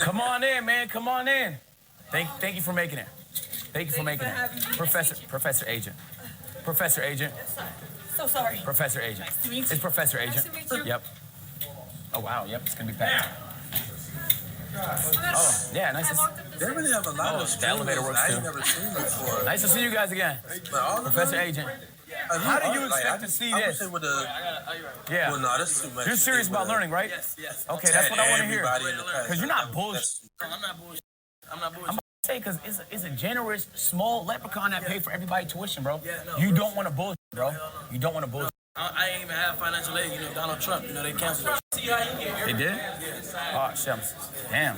Come on in, man. Come on in. Thank you for making it. Thank you for making it. Professor Agent. Professor Agent. So sorry. Professor Agent. Nice to meet you. It's Professor Agent. Nice to meet you. Yep. Oh, wow. Yep, it's going to be packed. Oh, yeah, nice to see you. They really have a lot of the elevator works too. I ain't never seen before. Nice to see you guys again. Professor Agent. How do you expect to see this? Yeah. Well, no, that's too much. You're serious about learning, right? Yes. Okay, that's what I want to hear. Because you're not bullshit. I'm not bullshit. I'm not bullshit. I'm about to say, because it's a generous, small leprechaun that paid for everybody's tuition, bro. Yeah, no, you don't want to bullshit, bro. You don't want to bullshit. I ain't even have financial aid. You know, Donald Trump, you know, they canceled it. See how you get here? They did? Yeah. Oh, shit. Damn.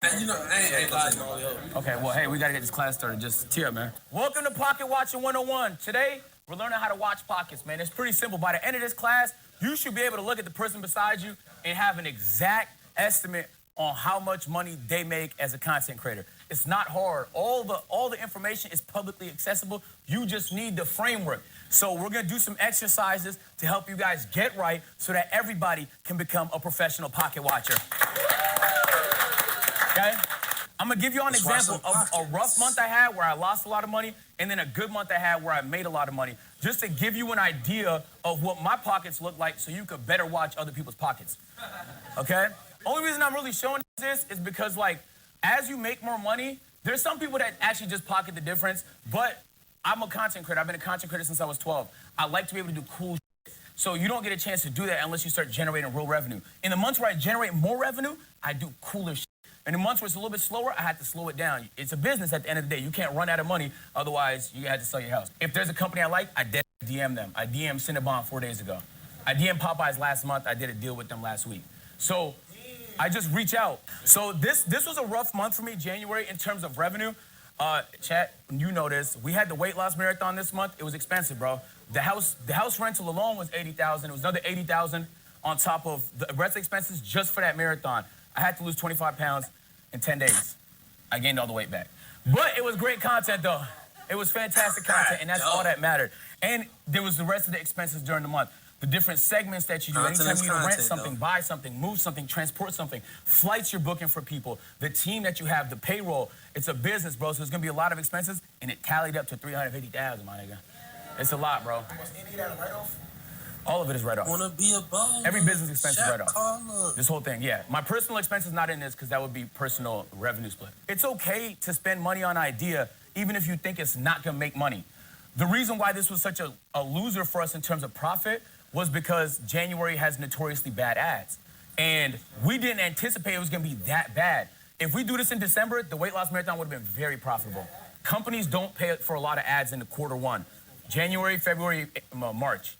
And you know, I ain't Okay, well, hey, we got to get this class started. Just tear up, man. Welcome to Pocket Watching 101. Today, we're learning how to watch pockets, man. It's pretty simple. By the end of this class, you should be able to look at the person beside you and have an exact estimate on how much money they make as a content creator. It's not hard. All the information is publicly accessible. You just need the framework. So we're going to do some exercises to help you guys get right so that everybody can become a professional pocket watcher. Okay? I'm going to give you an example of a rough month I had where I lost a lot of money and then a good month I had where I made a lot of money, just to give you an idea of what my pockets look like so you could better watch other people's pockets. Okay? Only reason I'm really showing this is because, like, as you make more money, there's some people that actually just pocket the difference, but I'm a content creator. I've been a content creator since I was 12. I like to be able to do cool shit. So you don't get a chance to do that unless you start generating real revenue. In the months where I generate more revenue, I do cooler shit. In the months where it's a little bit slower, I had to slow it down. It's a business at the end of the day. You can't run out of money, otherwise you had to sell your house. If there's a company I like, I DM them. I DM Cinnabon 4 days ago. I DM Popeyes last month. I did a deal with them last week. So I just reach out. So this was a rough month for me, January, in terms of revenue. Chat, you know this. We had the weight loss marathon this month. It was expensive, bro. The house rental alone was $80,000. It was another $80,000 on top of the rest of the expenses just for that marathon. I had to lose 25 pounds in 10 days. I gained all the weight back. But it was great content, though. It was fantastic content, and that's all that mattered. And there was the rest of the expenses during the month. The different segments that you do. Anytime you need to rent something, buy something, move something, transport something, flights you're booking for people, the team that you have, the payroll. It's a business, bro, so there's going to be a lot of expenses, and it tallied up to $350,000, my nigga. It's a lot, bro. All of it is write-off. Wanna be a boss. Every business expense is write-off. This whole thing, yeah. My personal expense is not in this because that would be personal revenue split. It's okay to spend money on idea even if you think it's not going to make money. The reason why this was such a loser for us in terms of profit was because January has notoriously bad ads. And we didn't anticipate it was going to be that bad. If we do this in December, the weight loss marathon would have been very profitable. Companies don't pay for a lot of ads in the quarter one. January, February, March.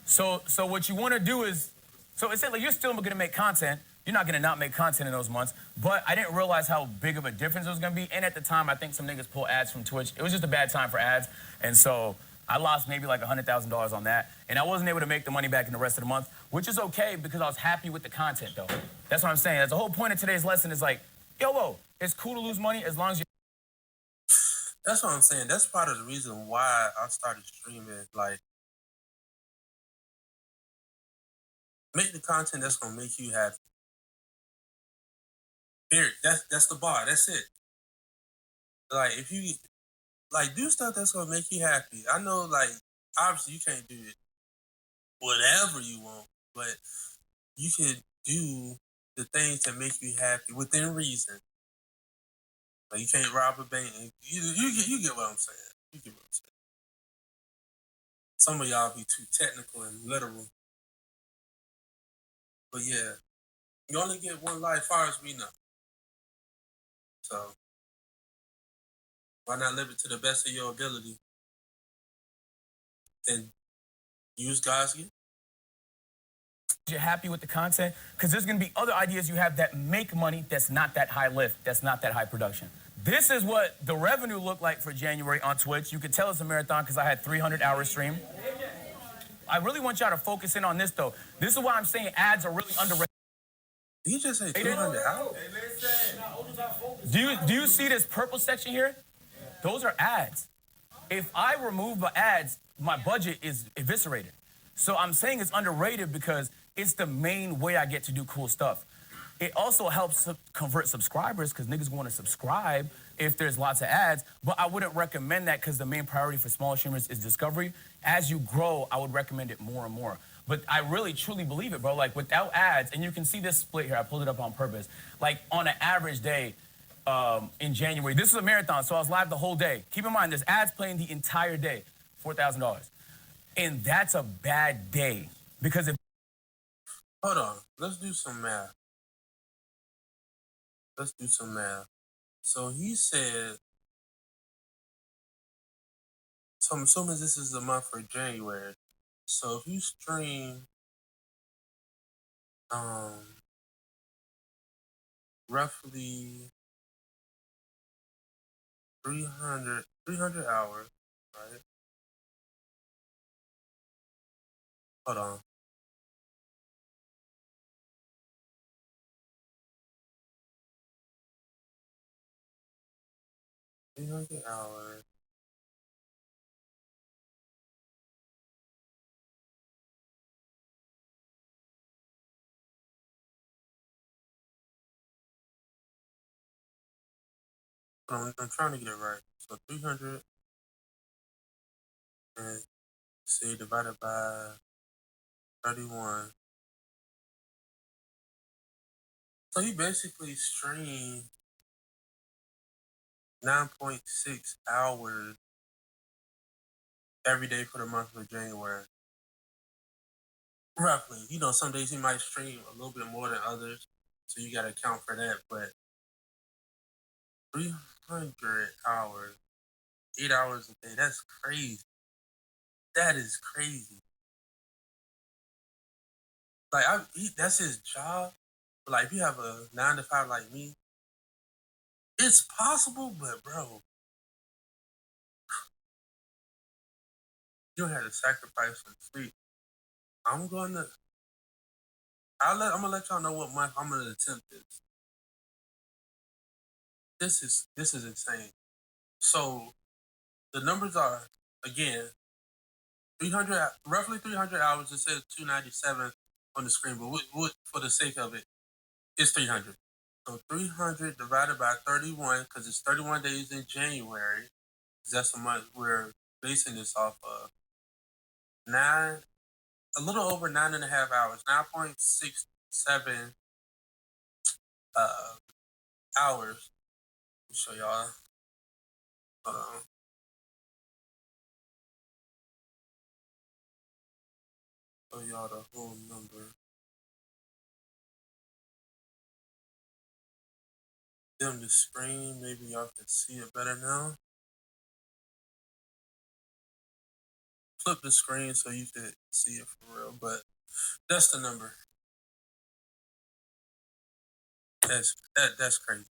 So what you want to do is, so it's like you're still going to make content. You're not going to not make content in those months. But I didn't realize how big of a difference it was going to be. And at the time, I think some niggas pull ads from Twitch. It was just a bad time for ads. And so I lost maybe like $100,000 on that. And I wasn't able to make the money back in the rest of the month, which is okay because I was happy with the content, though. That's what I'm saying. That's the whole point of today's lesson is like, yo, it's cool to lose money as long as you... That's what I'm saying. That's part of the reason why I started streaming. Like, make the content that's gonna make you happy. Period. That's the bar. That's it. Like, if you like do stuff that's gonna make you happy. I know, like, obviously you can't do it whatever you want, but you can do the things that make you happy within reason. Like, you can't rob a bank. You get what I'm saying. You get what I'm saying. Some of y'all be too technical and literal. But yeah, you only get one life, far as we know. So why not live it to the best of your ability and use God's gift? You're happy with the content because there's going to be other ideas you have that make money that's not that high lift, that's not that high production. This is what the revenue looked like for January on Twitch. You could tell it's a marathon because I had 300-hour stream. I really want y'all to focus in on this, though. This is why I'm saying ads are really underrated. Did you just say 300 hours? Do you see this purple section here? Those are ads. If I remove the ads, my budget is eviscerated. So I'm saying it's underrated because it's the main way I get to do cool stuff. it also helps convert subscribers because niggas want to subscribe if there's lots of ads. But I wouldn't recommend that because the main priority for small streamers is discovery. As you grow, I would recommend it more and more. But I really truly believe it, bro. Like without ads, and you can see this split here. I pulled it up on purpose. Like on an average day, in January, this is a marathon, so I was live the whole day. Keep in mind, there's ads playing the entire day, $4,000, and that's a bad day because if Hold on. Let's do some math. Let's do some math. So he said, so I'm assuming this is the month for January. So if you stream roughly 300 hours, right? Hold on. $300. I'm trying to get it right. So 300 and say divided by 31. So he basically streamed 9.6 hours every day for the month of January. Roughly. You know, some days he might stream a little bit more than others. So you got to account for that. But 300 hours, 8 hours a day, that's crazy. That is crazy. Like, that's his job. But like, if you have a 9 to 5 like me, it's possible, but bro, you don't have to sacrifice some sleep. I'm gonna let y'all know what month I'm gonna attempt this. This is insane. So the numbers are again 300, roughly 300 hours. It says 297 on the screen, but what for the sake of it, it's 300. So 300 divided by 31 because it's 31 days in January. That's the month we're basing this off of. A little over 9.5 hours, 9.67 hours. Let me show y'all. Hold on. Show y'all the whole number. Dim the screen. Maybe y'all can see it better now. Flip the screen so you can see it for real. But that's the number. That's crazy.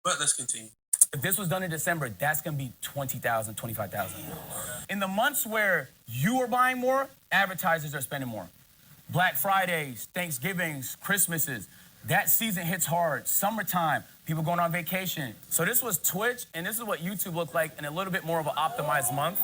But let's continue. If this was done in December, that's gonna be 20,000, 25,000. In the months where you are buying more, advertisers are spending more. Black Fridays, Thanksgivings, Christmases, that season hits hard. Summertime, people going on vacation. So this was Twitch, and this is what YouTube looked like in a little bit more of an optimized month.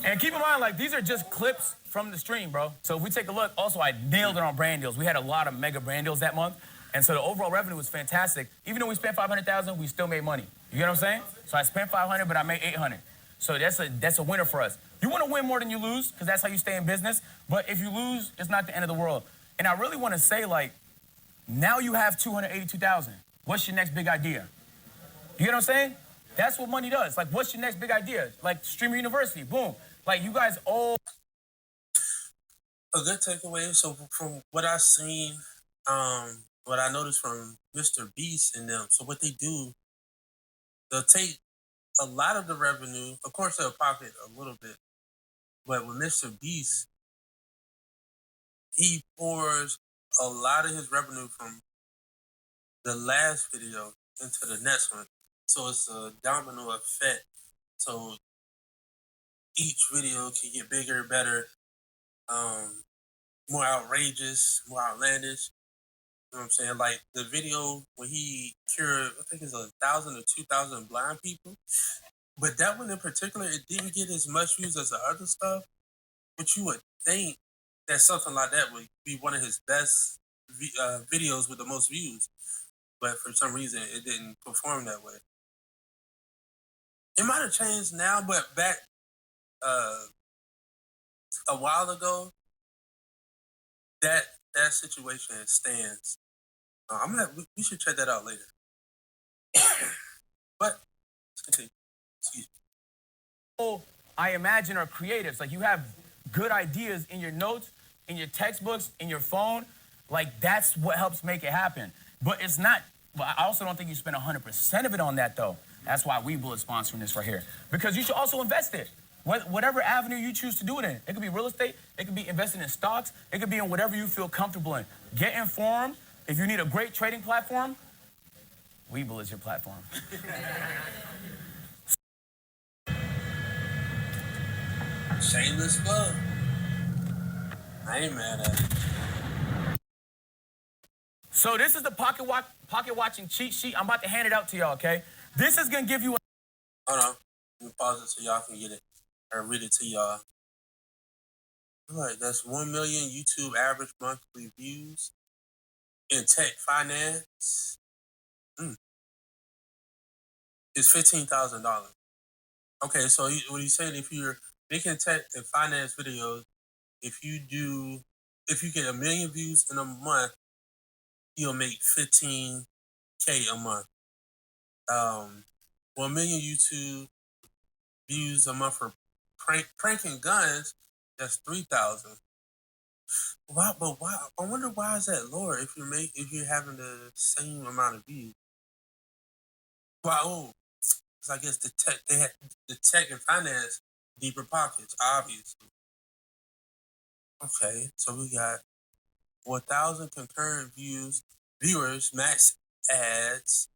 And keep in mind, like, these are just clips from the stream, bro. So if we take a look, also, I nailed it on brand deals. We had a lot of mega brand deals that month. And so the overall revenue was fantastic. Even though we spent 500,000, we still made money. You get what I'm saying? So I spent 500, but I made 800. So that's a winner for us. You want to win more than you lose, because that's how you stay in business. But if you lose, it's not the end of the world. And I really want to say, like, now you have 282,000. What's your next big idea? You get what I'm saying? That's what money does. Like, what's your next big idea? Like, Streamer University, boom. Like, you guys all... A good takeaway. So from what I've seen, what I noticed from Mr. Beast and them, so what they do, they'll take a lot of the revenue. Of course, they'll pocket a little bit. But with Mr. Beast, he pours a lot of his revenue from the last video into the next one. So it's a domino effect. So each video can get bigger, better, more outrageous, more outlandish. You know what I'm saying? Like the video when he cured, I think it's 1,000 or 2,000 blind people. But that one in particular, it didn't get as much views as the other stuff. But you would think that something like that would be one of his best videos with the most views. But for some reason, it didn't perform that way. It might have changed now, but back a while ago, that situation stands. We should check that out later. But let's continue. Excuse me. I imagine are creatives. Like you have good ideas in your notes, in your textbooks, in your phone. Like that's what helps make it happen. But it's not. But I also don't think you spend 100% of it on that though. That's why Webull is sponsoring this right here. Because you should also invest it. Whatever avenue you choose to do it in. It could be real estate. It could be investing in stocks. It could be in whatever you feel comfortable in. Get informed. If you need a great trading platform, Webull is your platform. Shameless plug. I ain't mad at it. So this is the pocket watching cheat sheet. I'm about to hand it out to y'all, okay? This is gonna give you Hold on. Let me pause it so y'all can get it or read it to y'all. All right, that's 1 million YouTube average monthly views in tech finance. It's $15,000. Okay, so what he's saying, if you're making tech and finance videos, if you get 1 million views in a month, you'll make $15K a month. 1 million YouTube views a month for pranking guns, that's 3,000. Why? But why? I wonder why is that lower if you're having the same amount of views. Wow. Because I guess the tech and finance deeper pockets, obviously. Okay, so we got 1,000 concurrent viewers, max ads,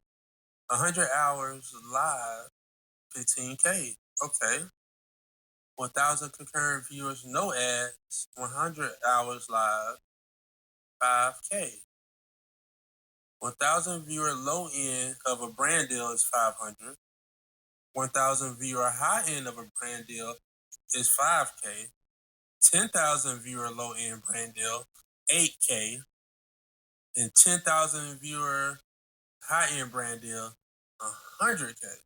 100 hours live, 15K. Okay. 1,000 concurrent viewers, no ads, 100 hours live, 5K. 1,000 viewer low end of a brand deal is 500. 1,000 viewer high end of a brand deal is 5K. 10,000 viewer low end brand deal, 8K. And 10,000 viewer high end brand deal, 100K.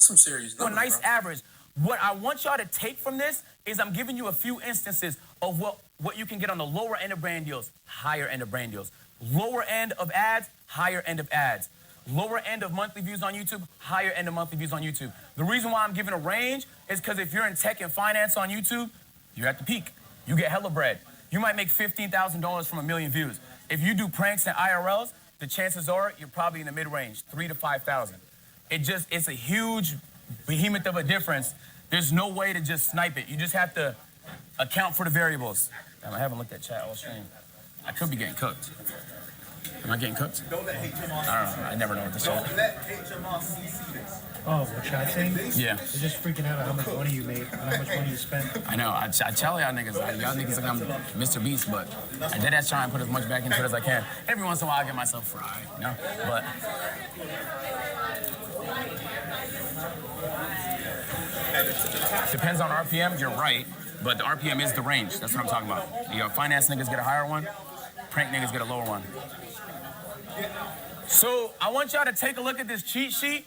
Some serious numbers. A nice bro. average. What I want y'all to take from this is I'm giving you a few instances of what you can get on the lower end of brand deals, higher end of brand deals. Lower end of ads, higher end of ads. Lower end of monthly views on YouTube, higher end of monthly views on YouTube. The reason why I'm giving a range is because if you're in tech and finance on YouTube, you're at the peak. You get hella bread. You might make $15,000 from 1 million views. If you do pranks and IRLs, the chances are you're probably in the mid-range, 3,000 to 5,000. It's a huge behemoth of a difference. There's no way to just snipe it. You just have to account for the variables. Damn, I haven't looked at chat all stream. I could be getting cooked. Am I getting cooked? Don't let hate Jamal. I don't know. I never know what to say. Don't let hate Jamal CC this. Oh, what chat saying? Yeah. They're just freaking out at how much money you made and how much money you spent. I know. I tell y'all niggas, y'all niggas think I'm Mr. Beast, but I did that try and put as much back into it as I can. Every once in a while, I get myself fried, you know? But depends on RPM. You're right, but the RPM is the range. That's what I'm talking about. You know, finance niggas get a higher one, prank niggas get a lower one. So I want y'all to take a look at this cheat sheet.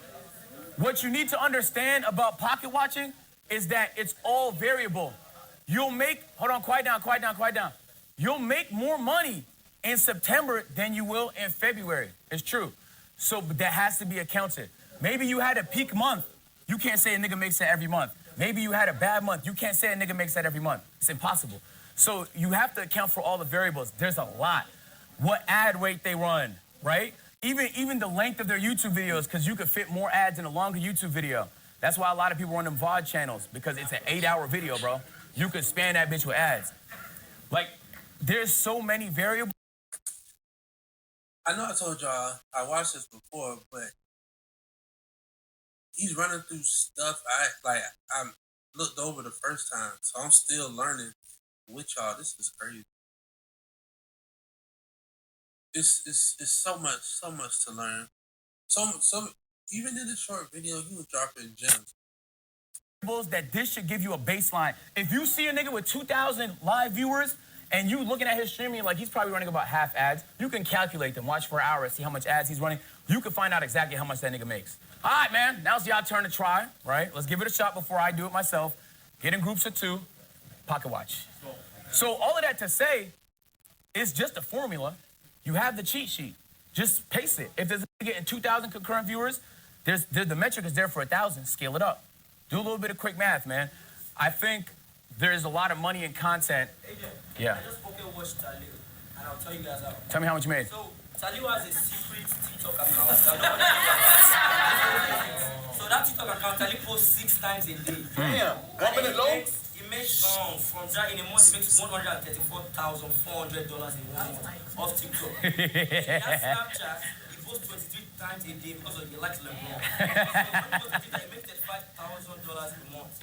What you need to understand about pocket watching is that it's all variable. You'll make, hold on, quiet down. You'll make more money in September than you will in February. It's true. So that has to be accounted. Maybe you had a peak month. You can't say a nigga makes that every month. Maybe you had a bad month. You can't say a nigga makes that every month. It's impossible. So you have to account for all the variables. There's a lot. What ad rate they run, right? Even the length of their YouTube videos, because you could fit more ads in a longer YouTube video. That's why a lot of people run them VOD channels, because it's an 8-hour video, bro. You could span that bitch with ads. Like, there's so many variables. I know I told y'all I watched this before, but he's running through stuff I looked over the first time, so I'm still learning with y'all. This is crazy. It's so much to learn. So even in the short video, he was dropping gems. that this should give you a baseline. If you see a nigga with 2,000 live viewers and you looking at his stream, you're like, he's probably running about half ads. You can calculate them, watch for an hour, see how much ads he's running. You can find out exactly how much that nigga makes. All right, man, now it's y'all turn to try, right? Let's give it a shot before I do it myself. Get in groups of 2, pocket watch. So all of that to say, it's just a formula. You have the cheat sheet. Just pace it. If there's a nigga getting 2,000 concurrent viewers, the metric is there for 1,000. Scale it up. Do a little bit of quick math, man. I think there's a lot of money in content. Agent, Yeah. I just spoken with Tali, and I'll tell you guys how. Tell me how much you made. So, Tali has a secret TikTok account. So that TikTok account, Tali posts 6 times a day. Damn. 1 minute low? He makes from that in a month, he makes $134,400 in 1 month off TikTok. He has Snapchat, he posts 23 times a day because he likes LeBron. So when he posts Twitter, he makes $35,000 a month.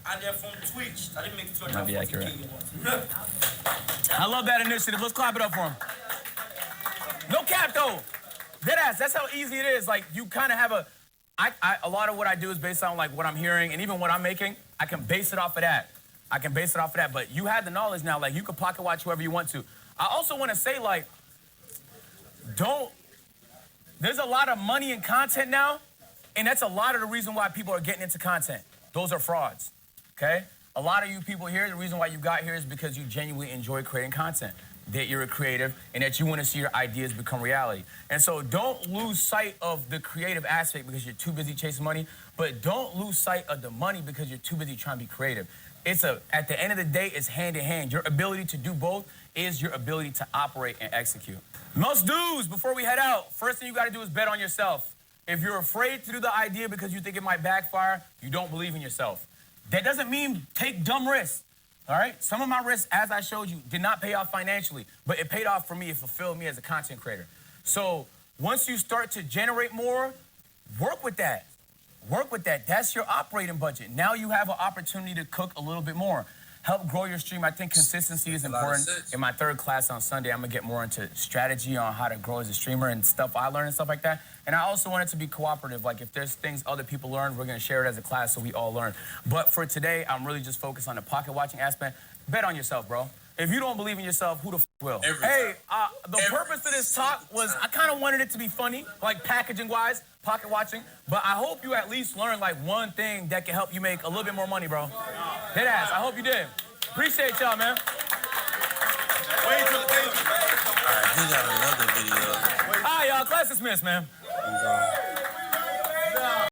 And then from Twitch, I didn't make $240K a month. I love that initiative. Let's clap it up for him. No cap, though. Deadass, that's how easy it is. Like, you kind of have a lot of what I do is based on, like, what I'm hearing, and even what I'm making, I can base it off of that. But you have the knowledge now. Like, you can pocket watch whoever you want to. I also want to say, like, there's a lot of money in content now, and that's a lot of the reason why people are getting into content. Those are frauds, okay? A lot of you people here, the reason why you got here is because you genuinely enjoy creating content, that you're a creative, and that you want to see your ideas become reality. And so don't lose sight of the creative aspect because you're too busy chasing money, but don't lose sight of the money because you're too busy trying to be creative. At the end of the day, it's hand in hand. Your ability to do both is your ability to operate and execute. Must do's before we head out. First thing you got to do is bet on yourself. If you're afraid to do the idea because you think it might backfire, you don't believe in yourself. That doesn't mean take dumb risks, all right? Some of my risks, as I showed you, did not pay off financially, but it paid off for me. It fulfilled me as a content creator. So once you start to generate more, work with that. That's your operating budget. Now you have an opportunity to cook a little bit more. Help grow your stream. I think consistency is important. In my 3rd class on Sunday, I'm going to get more into strategy on how to grow as a streamer and stuff I learned and stuff like that. And I also want it to be cooperative. Like, if there's things other people learn, we're going to share it as a class so we all learn. But for today, I'm really just focused on the pocket watching aspect. Bet on yourself, bro. If you don't believe in yourself, who the f will? The purpose of this talk was I kind of wanted it to be funny, like packaging-wise, pocket watching. But I hope you at least learned, like, one thing that can help you make a little bit more money, bro. Deadass, I hope you did. Appreciate y'all, man. Wait till the day. All right, he got another video. All right, y'all. Class dismissed, man.